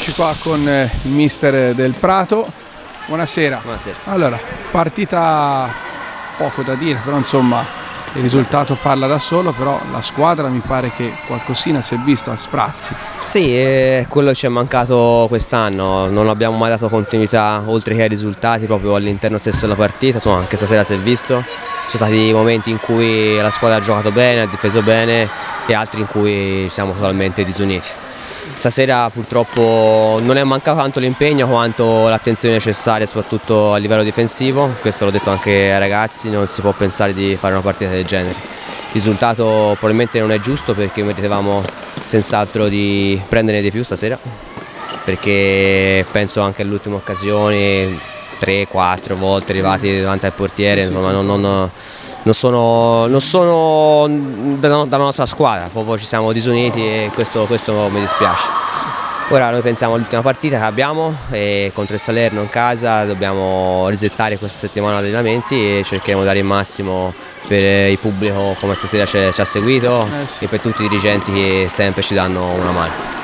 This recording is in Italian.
eccoci qua con il mister del Prato. Buonasera. Buonasera. Allora, partita poco da dire, però insomma il risultato parla da solo, però la squadra mi pare che qualcosina si è visto a sprazzi. Sì, quello ci è mancato quest'anno, non abbiamo mai dato continuità oltre che ai risultati proprio all'interno stesso della partita, insomma anche stasera si è visto, ci sono stati momenti in cui la squadra ha giocato bene, ha difeso bene e altri in cui siamo totalmente disuniti. Stasera purtroppo non è mancato tanto l'impegno quanto l'attenzione necessaria soprattutto a livello difensivo, questo l'ho detto anche ai ragazzi, non si può pensare di fare una partita del genere. Il risultato probabilmente non è giusto perché meritavamo senz'altro di prenderne di più stasera, perché penso anche alle ultime occasioni 3-4 volte arrivati davanti al portiere, insomma non sono dalla nostra squadra, proprio ci siamo disuniti e questo mi dispiace. Ora noi pensiamo all'ultima partita che abbiamo contro il Salerno in casa, dobbiamo resettare questa settimana di allenamenti e cercheremo di dare il massimo per il pubblico come stasera ci ha seguito e per tutti i dirigenti che sempre ci danno una mano.